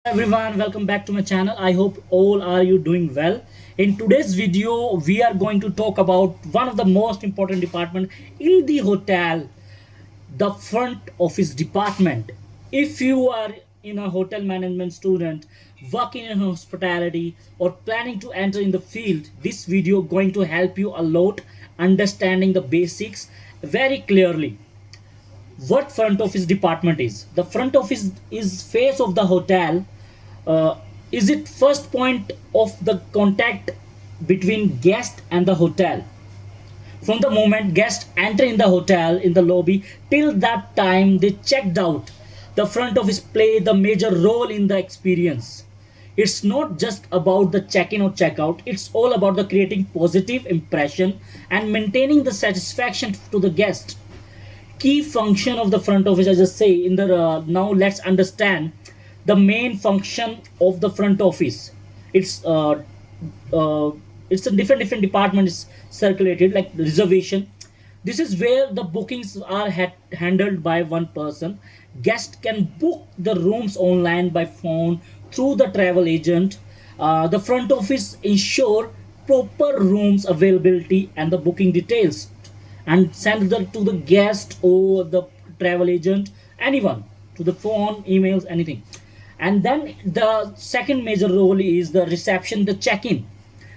Everyone, welcome back to my channel. I hope all are you doing well. In today's video we are going to talk about one of the most important department in the hotel, the front office department. If you are in a hotel management student, working in hospitality, or planning to enter in the field, this video going to help you a lot understanding the basics very clearly. What front office department is? The front office is face of the hotel. uh, is it first point of the contact between guest and the hotel. From the moment guests enter in the hotel in the lobby till that time they checked out, the front office play the major role in the experience. It's not just about the check-in or check-out, it's all about the creating positive impression and maintaining the satisfaction to the guest. Key function of the front office, I just say in the now let's understand the main function of the front office. It's uh, uh, it's a different departments circulated like reservation. This is where the bookings are handled by one person. Guest can book the rooms online by phone through the travel agent. The front office ensure proper rooms availability and the booking details and send them to the guest or the travel agent, anyone, to the phone, emails, anything. And then the second major role is the reception, the check-in.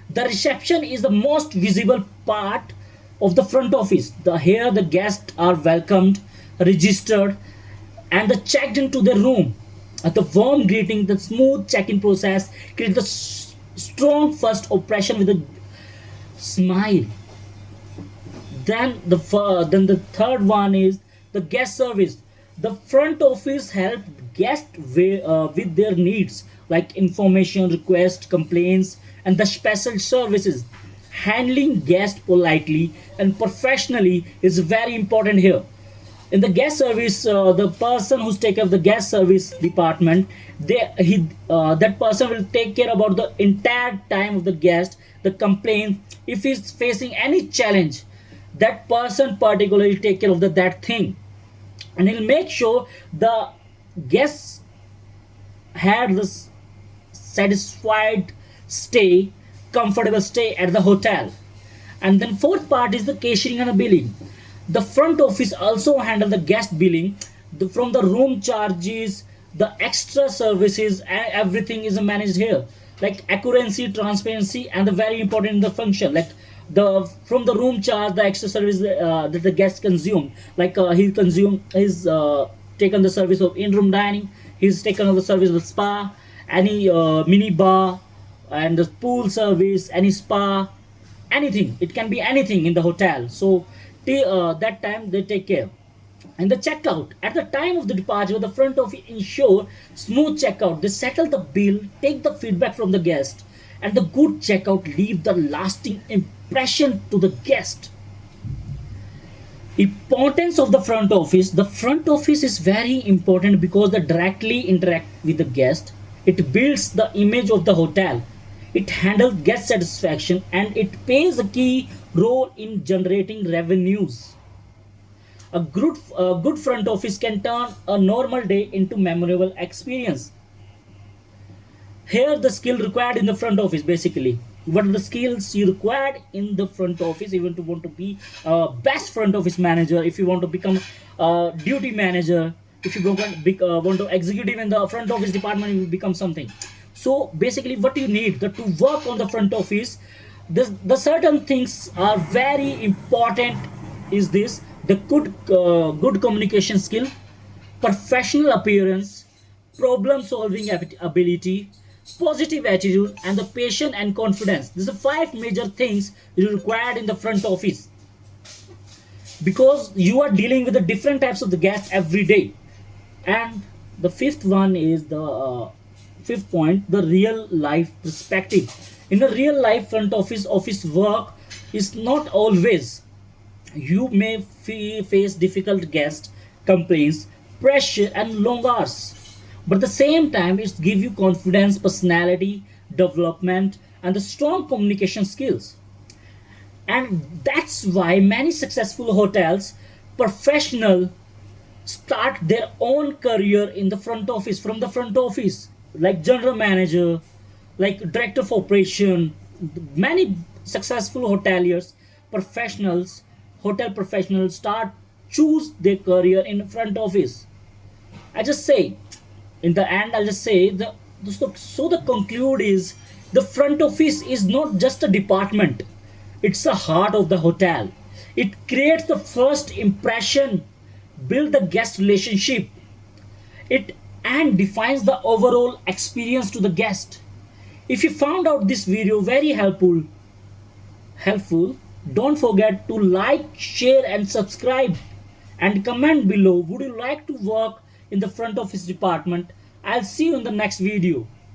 The reception is the most visible part of the front office. Here the guests are welcomed, registered, and the checked into their room. The warm greeting, the smooth check-in process create the strong first impression with a smile. Then the third one is the guest service. The front office help guests with their needs like information request, complaints, and the special services. Handling guests politely and professionally is very important here. In the guest service, the person who's take care of the guest service department, that person will take care about the entire time of the guest, the complaint. If he's facing any challenge, that person particularly take care of that thing, and he'll make sure the guests had this satisfied stay, comfortable stay at the hotel. And then fourth part is the cashiering and the billing. The front office also handle the guest billing, from the room charges, the extra services, and everything is managed here. Like accuracy, transparency, and the very important in the function. Like the from the room charge, the extra service that the guest consume. Like he consume his taken the service of in-room dining. He's taken the service of spa, any mini bar, and the pool service, any spa, anything. It can be anything in the hotel. So that time they take care. And the checkout at the time of the departure, the front office ensure smooth checkout. They settle the bill, take the feedback from the guest, and the good checkout leave the lasting impression to the guest. Importance of the front office is very important because they directly interact with the guest. It builds the image of the hotel, it handles guest satisfaction, and it plays a key role in generating revenues. A good front office can turn a normal day into memorable experience. Here the skill required in the front office, basically what are the skills you required in the front office. You want to be a best front office manager, if you want to become a duty manager, if you want to executive in the front office department, you become something. So basically what you need to work on the front office, the certain things are very important. Is this the good communication skill, professional appearance, problem solving ability, positive attitude, and the patience and confidence. These are five major things required in the front office, because you are dealing with the different types of the guests every day. And the fifth one is the fifth point, the real life perspective. In the real life front office work is not always. You may face difficult guest complaints, pressure, and long hours, but at the same time it give you confidence, personality development, and the strong communication skills. And that's why many successful hotels professional start their own career in the front office, from the front office. like general manager, like director of operation. Many successful hoteliers, professionals, hotel professionals start choose their career in front office. I just say, in the end, I'll just say so the conclude is the front office is not just a department; it's the heart of the hotel. It creates the first impression, build the guest relationship, it and defines the overall experience to the guest. If you found out this video very helpful, don't forget to like, share, and subscribe. And comment below, would you like to work in the front office department? I'll see you in the next video.